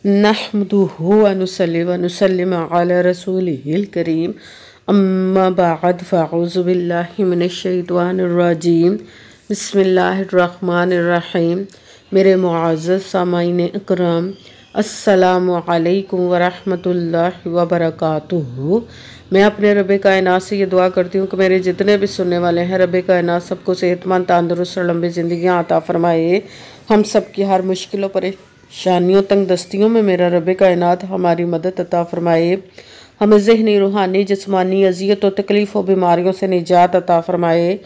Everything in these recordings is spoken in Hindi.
नहमदुहु व नुसल्ली व नुसल्लिम अला रसूलिहिल करीम अम्मा बअद फ़अऊज़ु बिल्लाहि मिनश शैतानिर रजीम बिस्मिल्लाहिर रहमानिर रहीम। मेरे मुअज़्ज़ज़ सामाईन इकराम, अस्सलामु अलैकुम व रहमतुल्लाहि व बरकातुहू। मैं अपने रब कायनात से ये दुआ करती हूँ कि मेरे जितने भी सुनने वाले हैं, रब कायनात सबको सेहतमंद, तंदुरुस्त और लंबी ज़िंदगियाँ अता फ़रमाए। हम सब की हर मुश्किलों परेशानियों तंग दस्तियों में मेरा रब कायनात हमारी मदद अता फ़रमाए। हमें ज़हनी, रूहानी, जिस्मानी अज़ियत और तकलीफ़ और बीमारियों से निजात अता फ़रमाए।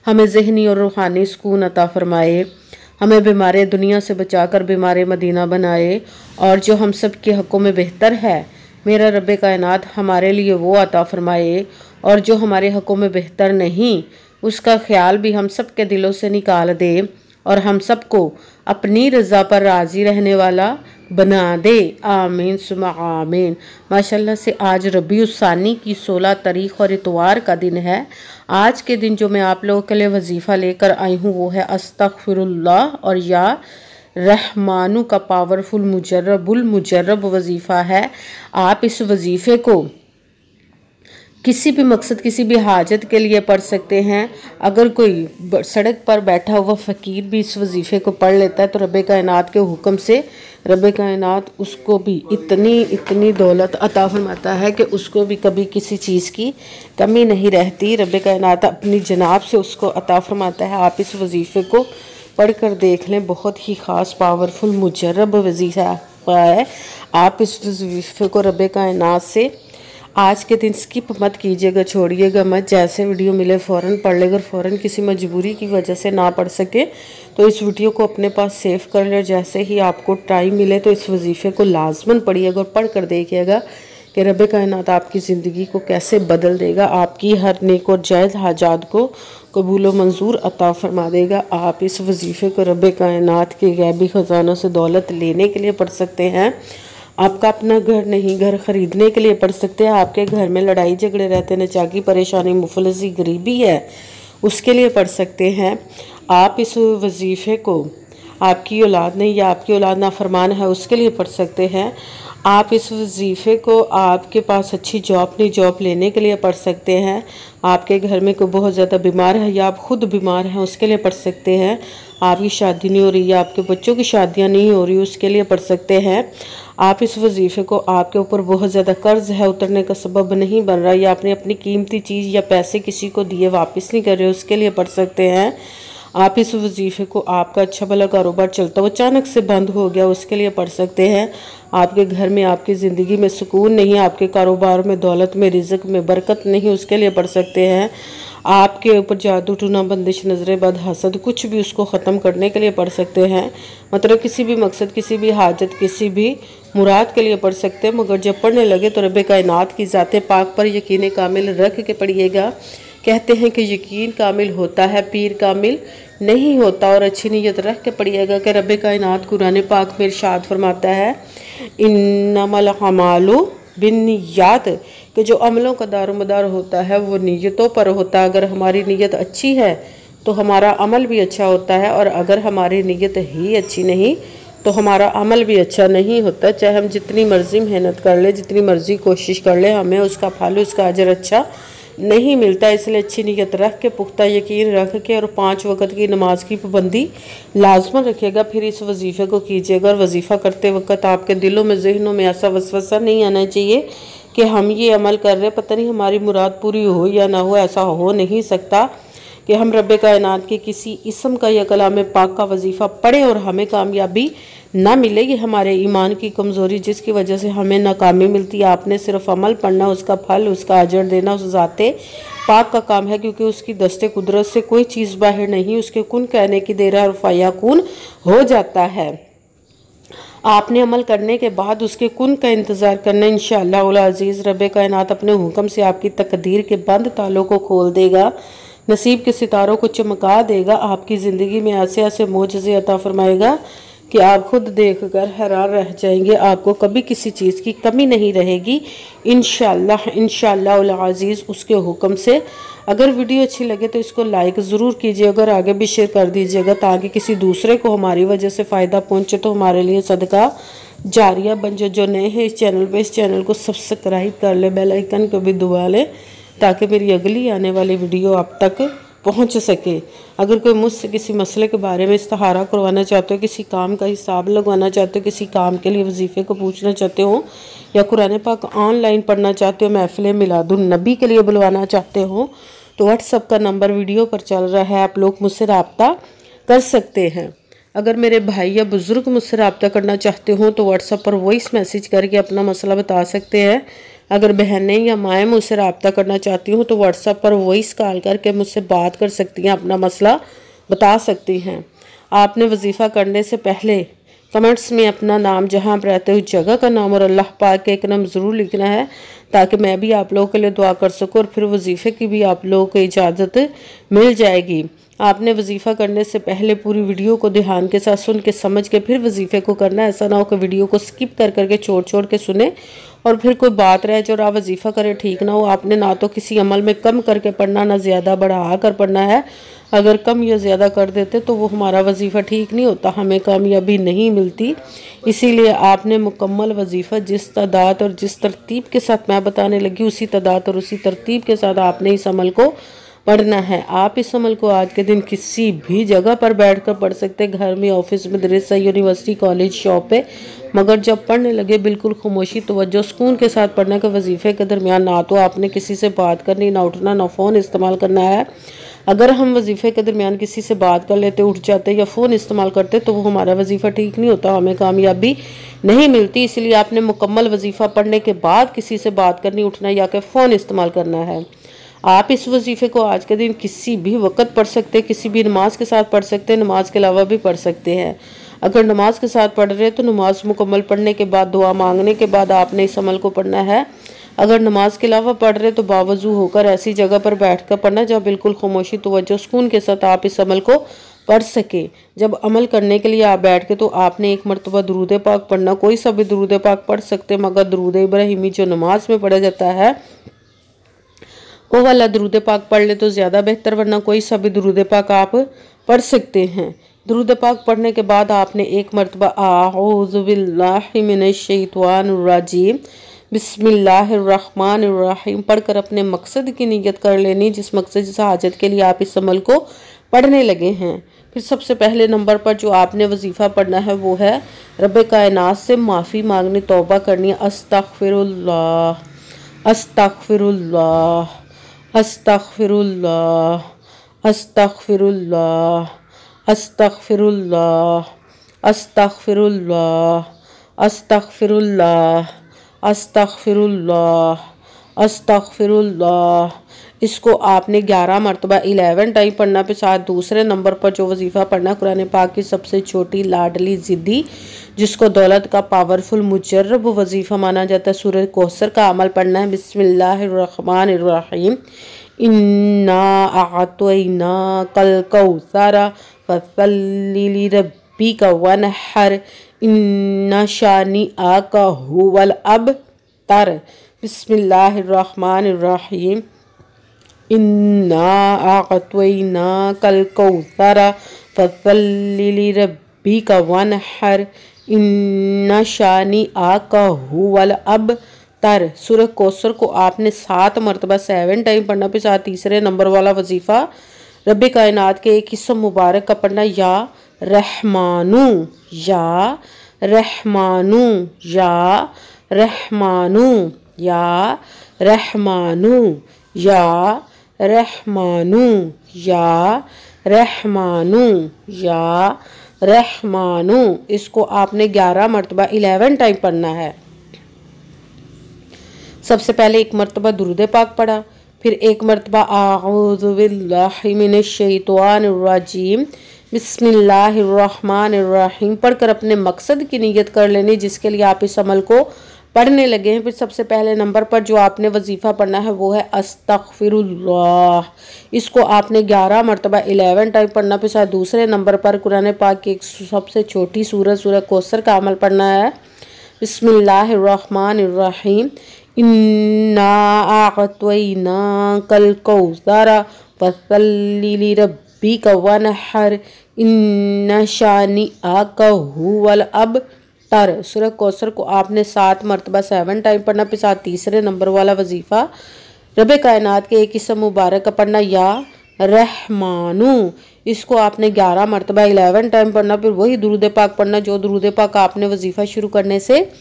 हमें ज़हनी और रूहानी सुकून अता फ़रमाए। हमें बीमार दुनिया से बचाकर बीमार मदीना बनाए। और जो हम सब के हक़ों में बेहतर है, मेरा रब कायनात हमारे लिए वो अता फ़रमाए। और जो हमारे हक़ों में बेहतर नहीं, उसका ख्याल भी हम सब के दिलों से निकाल दे और हम सबको अपनी रज़ा पर राज़ी रहने वाला बना दे। आमीन सुमा आमीन। माशाल्लाह से आज रबीउस्सानी की 16 तारीख़ और इतवार का दिन है। आज के दिन जो मैं आप लोगों के लिए वजीफ़ा लेकर आई हूँ वो है अस्तग़फ़िरुल्लाह और या रहमानु का पावरफुल मुजर्रब वजीफ़ा है। आप इस वजीफ़े को किसी भी मकसद, किसी भी हाजत के लिए पढ़ सकते हैं। अगर कोई सड़क पर बैठा हुआ फ़कीर भी इस वजीफ़े को पढ़ लेता है तो रब कायनात के हुक्म से रब कायनात उसको भी इतनी दौलत अता फरमाता है कि उसको भी कभी किसी चीज़ की कमी नहीं रहती। रब कायनात अपनी जनाब से उसको अता फरमाता है। आप इस वजीफ़े को पढ़ कर देख लें, बहुत ही ख़ास पावरफुल मुजर्रब वजीफ़ा है। आप इस वजीफ़े को रब कायनात से आज के दिन स्किप मत कीजिएगा, छोड़िएगा मत। जैसे वीडियो मिले फ़ौरन पढ़ ले। अगर फ़ौरन किसी मजबूरी की वजह से ना पढ़ सके तो इस वीडियो को अपने पास सेव कर ले। जैसे ही आपको टाइम मिले तो इस वजीफ़े को लाजमन पढ़िएगा और पढ़ कर देखिएगा कि रब कायनात आपकी ज़िंदगी को कैसे बदल देगा, आपकी हर नेक और जायज़ हाजात को कबूल व मंजूर अता फ़रमा देगा। आप इस वजीफ़े को रब कायनात के गैबी ख़जानों से दौलत लेने के लिए पढ़ सकते हैं। आपका अपना घर नहीं, घर ख़रीदने के लिए पढ़ सकते हैं। आपके घर में लड़ाई झगड़े रहते हैं, नचाकी परेशानी, मुफलसी, गरीबी है, उसके लिए पढ़ सकते हैं। आप इस वजीफ़े को आपकी औलाद नहीं या आपकी औलाद नाफरमान है उसके लिए पढ़ सकते हैं। आप इस वजीफ़े को आपके पास अच्छी जॉब नहीं, जॉब लेने के लिए पढ़ सकते हैं। आपके घर में कोई बहुत ज़्यादा बीमार है या आप ख़ुद बीमार हैं उसके लिए पढ़ सकते हैं। आपकी शादी नहीं हो रही या आपके बच्चों की शादियां नहीं हो रही उसके लिए पढ़ सकते हैं। आप इस वजीफ़े को आपके ऊपर बहुत ज़्यादा कर्ज़ है, उतरने का सबब नहीं बन रहा या आपने अपनी कीमती चीज़ या पैसे किसी को दिए वापस नहीं कर रहे उसके लिए पढ़ सकते हैं। आप इस वजीफ़े को आपका अच्छा भला कारोबार चलता हुआ अचानक से बंद हो गया उसके लिए पढ़ सकते हैं। आपके घर में, आपकी ज़िंदगी में सुकून नहीं, आपके कारोबार में, दौलत में, रिज़्क़ में बरकत नहीं, उसके लिए पढ़ सकते हैं। आपके ऊपर जादू टूना, बंदिश, नज़र बद, हसद, कुछ भी उसको ख़त्म करने के लिए पढ़ सकते हैं। मतलब किसी भी मकसद, किसी भी हाजत, किसी भी मुराद के लिए पढ़ सकते हैं। मगर जब पढ़ने लगे तो रब कायनात की ज़ात पाक पर यकीन कामिल रख के पढ़िएगा। कहते हैं कि यकीन कामिल होता है, पीर कामिल नहीं होता। और अच्छी नीयत रख के पढ़िएगा कि रब कायनात कुरान पाक में इरशाद फरमाता है इन्नमल अमालु बिन्नियात, कि जो अमलों का दारोमदार होता है वो नीयतों पर होता है। अगर हमारी नीयत अच्छी है तो हमारा अमल भी अच्छा होता है, और अगर हमारी नीयत ही अच्छी नहीं तो हमारा अमल भी अच्छा नहीं होता। चाहे हम जितनी मर्ज़ी मेहनत कर ले, जितनी मर्ज़ी कोशिश कर ले, हमें उसका फल, उसका अजर अच्छा नहीं मिलता। इसलिए अच्छी नीयत रख के, पुख्ता यकीन रख के और 5 वक़्त की नमाज की पाबंदी लाजमन रखिएगा। फिर इस वजीफ़े को कीजिएगा। और वजीफ़ा करते वक्त आपके दिलों में, जहनों में ऐसा वसवसा नहीं आना चाहिए कि हम ये अमल कर रहे हैं, पता नहीं हमारी मुराद पूरी हो या ना हो। ऐसा हो नहीं सकता कि हम रब कायनात के किसी इसम का या कलाम पाक का वजीफ़ा पढ़ें और हमें कामयाबी ना मिले। ये हमारे ईमान की कमज़ोरी जिसकी वजह से हमें नाकामी मिलती है। आपने सिर्फ अमल पढ़ना, उसका फल, उसका अजर देना उस ज़ाते पाक का काम है, क्योंकि उसकी दस्ते कुदरत से कोई चीज़ बाहर नहीं। उसके कुन कहने की देर है और फ़याकुन हो जाता है। आपने अमल करने के बाद उसके कुन का इंतज़ार करना। इंशाअल्लाह उल अज़ीज़ रब कायनात अपने हुक्म से आपकी तकदीर के बंद तालों को खोल देगा, नसीब के सितारों को चमका देगा, आपकी ज़िंदगी में ऐसे ऐसे मोजज़े अता फरमाएगा कि आप खुद देखकर हैरान रह जाएंगे। आपको कभी किसी चीज़ की कमी नहीं रहेगी इंशाअल्लाह उल अज़ीज़ उसके हुक्म से। अगर वीडियो अच्छी लगे तो इसको लाइक ज़रूर कीजिए, अगर आगे भी शेयर कर दीजिएगा ताकि किसी दूसरे को हमारी वजह से फ़ायदा पहुँचे तो हमारे लिए सदका जारिया बन जाए। जो नए हैं इस चैनल पे, इस चैनल को सब्सक्राइब कर ले, बेल आइकन को भी दबा लें ताकि मेरी अगली आने वाली वीडियो आप तक पहुंच सके। अगर कोई मुझसे किसी मसले के बारे में इस्तिखारा करवाना चाहते हो, किसी काम का हिसाब लगवाना चाहते हो, किसी काम के लिए वजीफ़े को पूछना चाहते हो, या कुरान पाक ऑनलाइन पढ़ना चाहते हो, महफिल मिलादुन नबी के लिए बुलवाना चाहते हो, तो व्हाट्सअप का नंबर वीडियो पर चल रहा है, आप लोग मुझसे रब्ता कर सकते हैं। अगर मेरे भाई या बुज़ुर्ग मुझसे रब्ता करना चाहते हो तो व्हाट्सअप पर वॉइस मैसेज करके अपना मसला बता सकते हैं। अगर बहनें या माएँ मुझसे रब्ता करना चाहती हूँ तो व्हाट्सएप पर वॉइस कॉल करके मुझसे बात कर सकती हैं, अपना मसला बता सकती हैं। आपने वजीफ़ा करने से पहले कमेंट्स में अपना नाम, जहाँ आप रहते हो जगह का नाम और अल्लाह पाक के एक नाम ज़रूर लिखना है ताकि मैं भी आप लोगों के लिए दुआ कर सकूँ और फिर वजीफ़े की भी आप लोगों को इजाज़त मिल जाएगी। आपने वजीफ़ा करने से पहले पूरी वीडियो को ध्यान के साथ सुन के समझ के फिर वजीफ़े को करना है। ऐसा ना हो कि वीडियो को स्किप कर करके छोड़ के सुने और फिर कोई बात रह जाए और आप वजीफ़ा करें ठीक ना हो। आपने ना तो किसी अमल में कम करके पढ़ना, ना ज़्यादा बढ़ा कर पढ़ना है। अगर कम या ज़्यादा कर देते तो वो हमारा वजीफ़ा ठीक नहीं होता, हमें कामयाबी नहीं मिलती। इसीलिए आपने मुकम्मल वजीफ़ा जिस तादाद और जिस तरतीब के साथ मैं बताने लगी उसी तादाद और उसी तरतीब के साथ आपने इस अमल को पढ़ना है। आप इस अमल को आज के दिन किसी भी जगह पर बैठकर पढ़ सकते हैं, घर में, ऑफिस, मदरसा, यूनिवर्सिटी, कॉलेज, शॉप पे, मगर जब पढ़ने लगे बिल्कुल खामोशी, तवज्जो, सुकून के साथ पढ़ना का वजीफ़े के दरमियान ना तो आपने किसी से बात करनी, ना उठना, ना फ़ोन इस्तेमाल करना है। अगर हम वजीफ़े के दरमियान किसी से बात कर लेते, उठ जाते या फ़ोन इस्तेमाल करते तो वो हमारा वजीफ़ा ठीक नहीं होता, हमें कामयाबी नहीं मिलती। इसलिए आपने मुकम्मल वजीफ़ा पढ़ने के बाद किसी से बात करनी, उठना या कि फ़ोन इस्तेमाल करना है। आप इस वजीफ़े को आज के दिन किसी भी वक्त पढ़ सकते हैं, किसी भी नमाज के साथ पढ़ सकते हैं, नमाज के अलावा भी पढ़ सकते हैं। अगर नमाज के साथ पढ़ रहे हैं तो नमाज मुकम्मल पढ़ने के बाद, दुआ मांगने के बाद आपने इस अमल को पढ़ना है। अगर नमाज के अलावा पढ़ रहे तो बावजू होकर ऐसी जगह पर बैठ कर पढ़ना जहाँ बिल्कुल खामोशी, तवज्जो, सुकून के साथ आप इस अमल को पढ़ सके। जब अमल करने के लिए आप बैठ के तो आपने एक मरतबा दुरूद पाक पढ़ना, कोई सा भी दुरूद पाक पढ़ सकते, मगर दुरूद इब्राहिमी जो नमाज में पढ़ा जाता है वो वाला दुरूद पाक पढ़ ले तो ज़्यादा बेहतर, वरना कोई सा भी दुरूद पाक आप पढ़ सकते हैं। दुरूद पाक पढ़ने के बाद आपने एक मरतबा आऊज़ु बिल्लाहि मिनश शैतानिर रजीम बिस्मिल्लाहिर्रहमानिर्रहीम पढ़कर अपने मकसद की नीयत कर लेनी, जिस मकसद, जिस हाजत के लिए आप इस अमल को पढ़ने लगे हैं। फिर सबसे पहले नंबर पर जो आपने वजीफ़ा पढ़ना है वो है रब्बे कायनात से माफ़ी मांगनी, तौबा करनी है। अस्तगफिरुल्लाह अस्तगफिरुल्लाह अस्तगफिरुल्लाह अस्तगफिरुल्लाह अस्तगफिरुल्लाह अस्तगफिरुल्लाह अस्तगफिरुल्लाह अस्तगफिरुल्लाह अस्तगफिरुल्लाह। इसको आपने 11 मरतबा 11 टाइम पढ़ना। पे साथ दूसरे नंबर पर जो वजीफ़ा पढ़ना कुरान पाक की सबसे छोटी, लाडली, ज़िद्दी, जिसको दौलत का पावरफुल मुजर्रब वजीफ़ा माना जाता है, सूरह कौसर का अमल पढ़ना है। बिस्मिल्लाहिर्रहमानिर्रहीम इन्ना अअतैना कल कौसरा फसल्लि लिरब्बिका वनहर इन्ना शानिअका हुवल अबतर। बिस्मिल्लाहिर्रहमानिर्रहीम इन्ना अअतैना कल कौसरा फसल्लि लिरब्बिका वनहर इन्ना शानिअका हुवल अबतर। सूरह कौसर को आपने 7 मरतबा 7 टाइम पढ़ना। पे साथ तीसरे नंबर वाला वजीफ़ा रब्बे कायनात के एक किस्म मुबारक का पढ़ना, या रहमानू या रहमानू या रहमानू या रहमानू या रहमानू या रहमानू या रहमानू। इसको आपने 11 मरतबा 11 टाइम पढ़ना है। सबसे पहले एक मरतबा दुरूद पाक पढ़ा, फिर एक मरतबा आऊज़ु बिल्लाहि मिनश शैतानिर रजीम बिस्मिल्लाहिर्रहमानिर्रहीम पढ़कर अपने मकसद की नीयत कर लेनी, जिसके लिए आप इस अमल को पढ़ने लगे हैं। फिर सबसे पहले नंबर पर जो आपने वजीफ़ा पढ़ना है वो है अस्तगफिरुल्लाह। इसको आपने 11 मरतबा 11 टाइम पढ़ना। फिर साथ दूसरे नंबर पर कुरान पाक की एक सबसे छोटी सूरह कौसर का अमल पढ़ना है। बिस्मिल्लाहिर्रहमानिर्रहीम। इन्ना आअतैनाकल कौसर फसल्लि लिरब्बिका वनहर इन्ना शानिअका हुवल अबतर। सूरह कौसर को आपने 7 मरतबा 7 टाइम पढ़ना। फिर साथ तीसरे नंबर वाला वजीफ़ा रब कायनात के एक इसम मुबारक का पढ़ना या रहमानू। इसको आपने 11 मरतबा 11 टाइम पढ़ना। फिर वही दुरूद पाक पढ़ना जो दुरूद पाक आपने वजीफ़ा शुरू करने से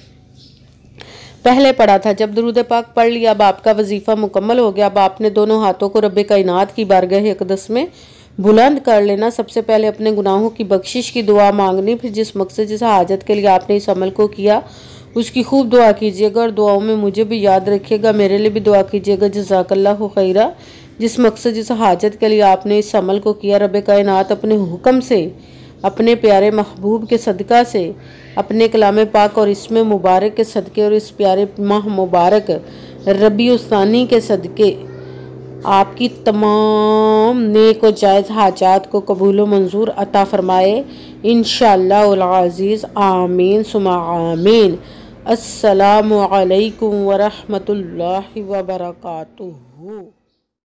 पहले पढ़ा था। जब दुरूद पाक पढ़ लिया, अब आपका वजीफ़ा मुकम्मल हो गया। अब आपने दोनों हाथों को रब कायनात की बारगाह अक़दस में बुलंद कर लेना। सबसे पहले अपने गुनाहों की बख्शिश की दुआ मांगनी। फिर जिस मकसद जिस हाजत के लिए आपने इस अमल को किया उसकी खूब दुआ कीजिएगा और दुआओं में मुझे भी याद रखिएगा, मेरे लिए भी दुआ कीजिएगा। जज़ाकल्लाहु खैरा। जिस मकसद जिस हाजत के लिए आपने इस अमल को किया, रब कायनात अपने हुक्म से, अपने प्यारे महबूब के सदका से, अपने कलाम पाक और इसमें मुबारक के सदके और इस प्यारे माह मुबारक रबीउल सानी के सदके आपकी तमाम नेक और जायज़ हाजात को कबूल व मंजूर अता फरमाए इंशाअल्लाह अज़ीज़। आमीन सुमा आमीन। अस्सलामु अलैकुम व रहमतुल्लाहि व बरकातुहू।